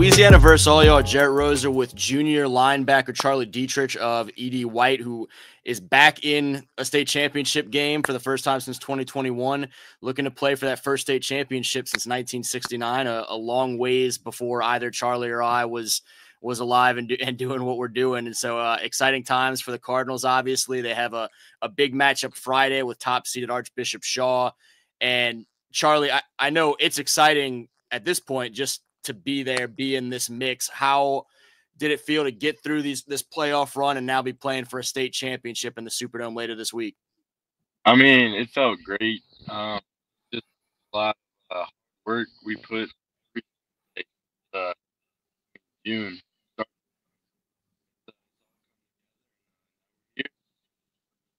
Louisiana versus all y'all. Jarrett Roser with junior linebacker Charlie Diedrich of ED White, who is back in a state championship game for the first time since 2021, looking to play for that first state championship since 1969, a long ways before either Charlie or I was alive and doing what we're doing. And so exciting times for the Cardinals. Obviously, they have a big matchup Friday with top seeded Archbishop Shaw. And Charlie, I know it's exciting at this point just to be there, be in this mix. How did it feel to get through this playoff run and now be playing for a state championship in the Superdome later this week? I mean, it felt great. Just a lot of work we put uh, June.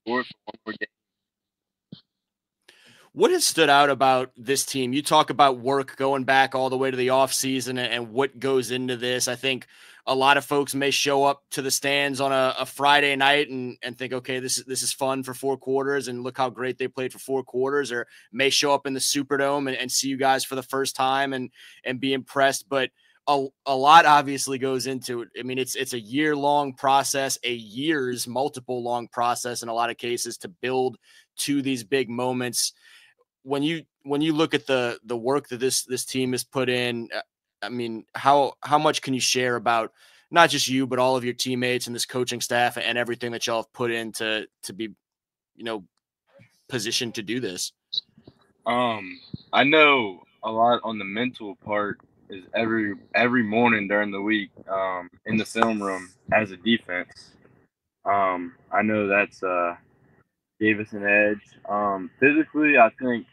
For one more game. What has stood out about this team? You talk about work going back all the way to the offseason and what goes into this. I think a lot of folks may show up to the stands on a Friday night and think, okay, this is fun for 4 quarters and look how great they played for 4 quarters, or may show up in the Superdome and see you guys for the first time and be impressed. But a lot obviously goes into it. I mean, it's a year-long process, multiple long process in a lot of cases to build to these big moments. When you look at the work that this team has put in, I mean, how much can you share about not just you, but all of your teammates and this coaching staff and everything that y'all have put in to be, positioned to do this? I know a lot on the mental part is every morning during the week in the film room as a defense. I know that's gave us an edge. Physically, I think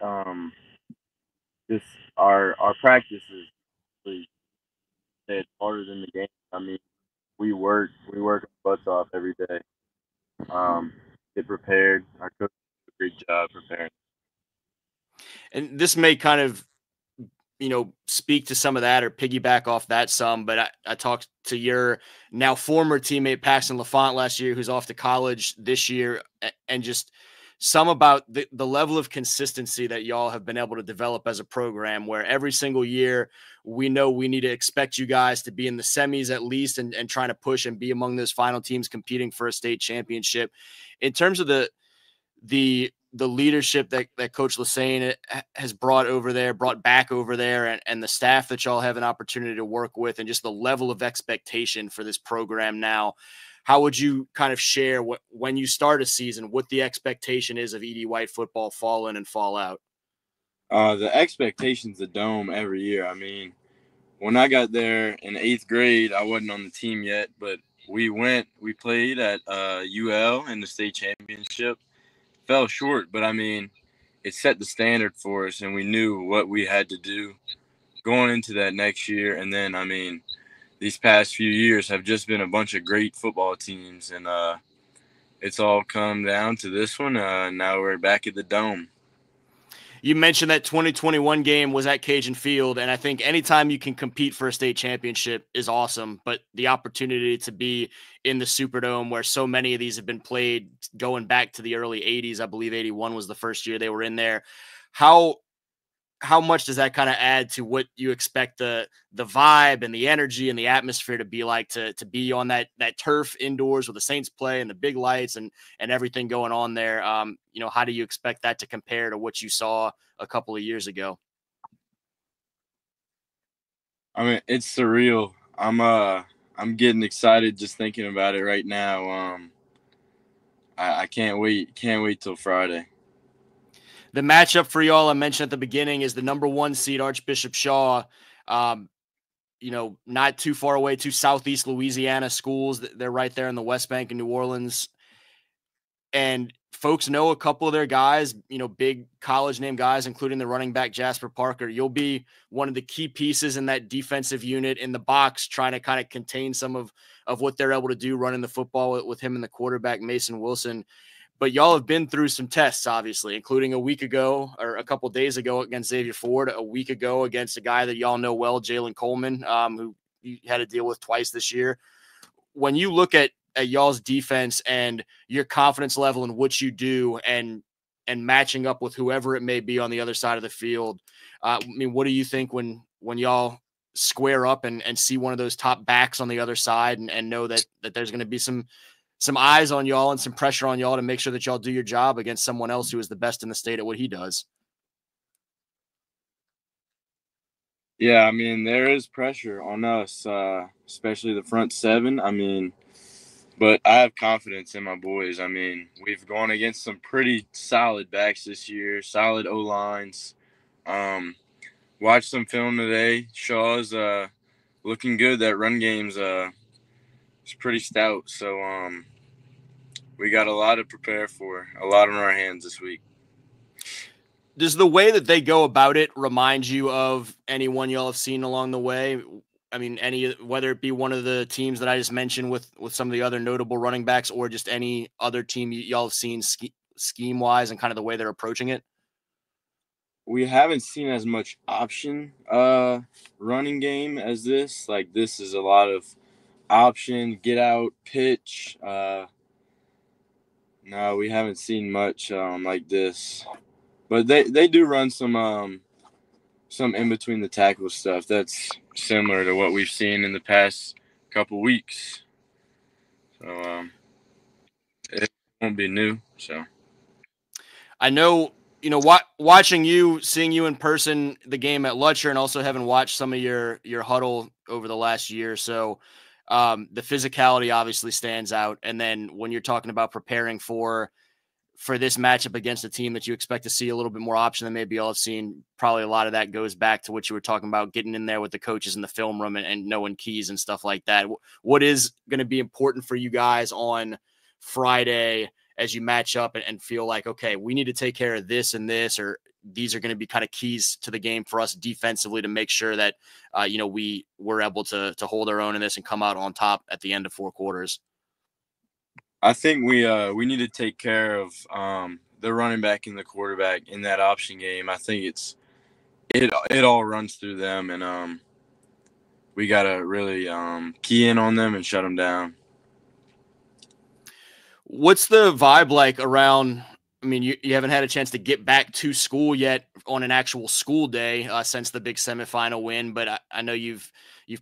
just our practice is really harder than the game. I mean, we work our butts off every day. Get prepared. Our coach does a great job preparing. And this may kind of, speak to some of that or piggyback off that some, but I talked to your now former teammate Paxton LaFont last year, who's off to college this year, and just some about the level of consistency that y'all have been able to develop as a program, where every single year we know we need to expect you guys to be in the semis at least and trying to push and be among those final teams competing for a state championship. In terms of the leadership that Coach Lassane has brought back over there, and the staff that y'all have an opportunity to work with, and just the level of expectation for this program now, how would you kind of share when you start a season, what the expectation is of ED White football fall in and fall out? The expectation's the dome every year. I mean, when I got there in 8th grade, I wasn't on the team yet, but we played at UL in the state championship. Fell short, but I mean, it set the standard for us, and we knew what we had to do going into that next year. And then, I mean, these past few years have just been a bunch of great football teams, and it's all come down to this one. Now we're back at the Dome. You mentioned that 2021 game was at Cajun Field, and I think anytime you can compete for a state championship is awesome, but the opportunity to be in the Superdome, where so many of these have been played going back to the early 80s, I believe 81 was the first year they were in there. How much does that kind of add to what you expect the vibe and the energy and the atmosphere to be like, to be on that turf indoors with the Saints play and the big lights and everything going on there? How do you expect that to compare to what you saw a couple of years ago? I mean, it's surreal. I'm getting excited just thinking about it right now. I can't wait. Can't wait till Friday. The matchup for y'all, I mentioned at the beginning, is the number 1 seed Archbishop Shaw. Not too far away, 2 Southeast Louisiana schools. They're right there in the West Bank in New Orleans. And folks know a couple of their guys, big college name guys, including the running back Jasper Parker. You'll be one of the key pieces in that defensive unit in the box, trying to kind of contain some of what they're able to do running the football with him and the quarterback Mason Wilson. But y'all have been through some tests, obviously, including a week ago or a couple of days ago against Xavier Ford, a week ago against a guy that y'all know well, Jalen Coleman, who you had to deal with twice this year. When you look at y'all's defense and your confidence level in what you do and matching up with whoever it may be on the other side of the field, what do you think when y'all square up and see one of those top backs on the other side and know that there's going to be some eyes on y'all and some pressure on y'all to make sure that y'all do your job against someone else who is the best in the state at what he does. Yeah, I mean, there is pressure on us, especially the front seven. I mean, but I have confidence in my boys. I mean, we've gone against some pretty solid backs this year, solid O-lines. Watched some film today. Shaw's looking good. That run game's is pretty stout. So we got a lot to prepare for, a lot on our hands this week. Does the way that they go about it remind you of anyone y'all have seen along the way? I mean, whether it be one of the teams that I just mentioned with some of the other notable running backs, or just any other team y'all have seen scheme wise and kind of the way they're approaching it? We haven't seen as much option running game as this. Like, this is a lot of option, get out, pitch. No, we haven't seen much like this. But they do run some in between the tackle stuff that's similar to what we've seen in the past couple weeks. So it won't be new. So I know, watching seeing you in person, the game at Lutcher, and also having watched some of your huddle over the last year or so, the physicality obviously stands out. And then when you're talking about preparing for this matchup against a team that you expect to see a little bit more option than maybe y'all have seen, probably a lot of that goes back to what you were talking about, getting in there with the coaches in the film room and knowing keys and stuff like that. What is going to be important for you guys on Friday as you match up and feel like, okay, we need to take care of this and this, or these are going to be kind of keys to the game for us defensively to make sure that, we're able to hold our own in this and come out on top at the end of 4 quarters? I think we need to take care of the running back and the quarterback in that option game. I think it all runs through them, and we gotta really key in on them and shut them down. What's the vibe like around? I mean, you haven't had a chance to get back to school yet on an actual school day since the big semifinal win, but I know you've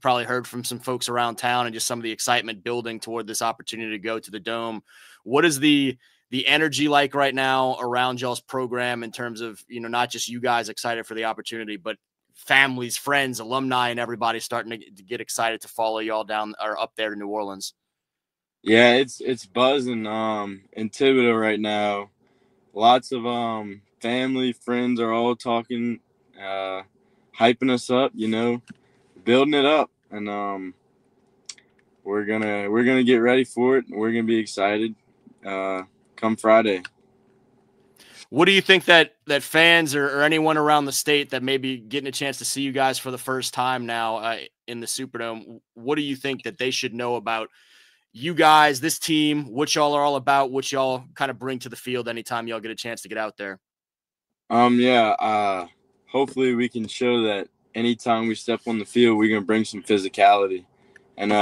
probably heard from some folks around town and just some of the excitement building toward this opportunity to go to the Dome. What is the energy like right now around y'all's program in terms of, not just you guys excited for the opportunity, but families, friends, alumni, and everybody starting to get excited to follow y'all down or up there to New Orleans? Yeah, it's buzzing in Thibodeau right now. Lots of family, friends are all talking, hyping us up, building it up, and we're gonna get ready for it. We're gonna be excited come Friday. What do you think that fans or anyone around the state that may be getting a chance to see you guys for the first time now in the Superdome, what do you think that they should know about you guys, this team, what y'all are all about, what y'all kind of bring to the field anytime y'all get a chance to get out there? Hopefully we can show that anytime we step on the field, we're gonna bring some physicality and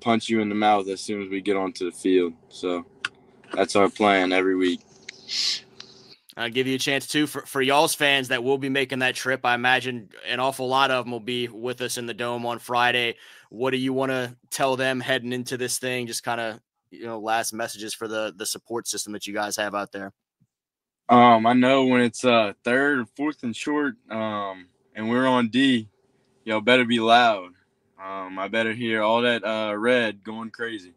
punch you in the mouth as soon as we get onto the field. So that's our plan every week. I'll give you a chance too for y'all's fans that will be making that trip. I imagine an awful lot of them will be with us in the Dome on Friday. What do you want to tell them heading into this thing? Just kind of, last messages for the support system that you guys have out there. I know when it's 3rd, 4th and short, and we're on D, y'all better be loud. I better hear all that red going crazy.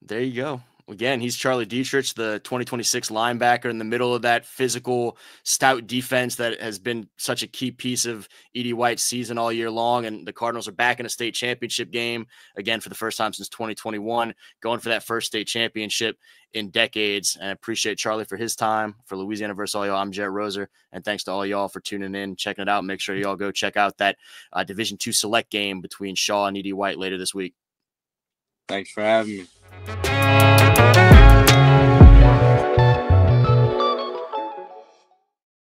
There you go. Again, he's Charlie Diedrich, the 2026 linebacker in the middle of that physical, stout defense that has been such a key piece of Edie White's season all year long. And the Cardinals are back in a state championship game, again, for the first time since 2021, going for that first state championship in decades. And I appreciate Charlie for his time. For Louisiana versus all y'all, I'm Jarrett Roser. And thanks to all y'all for tuning in, checking it out. Make sure y'all go check out that Division II select game between Shaw and Edie White later this week. Thanks for having me.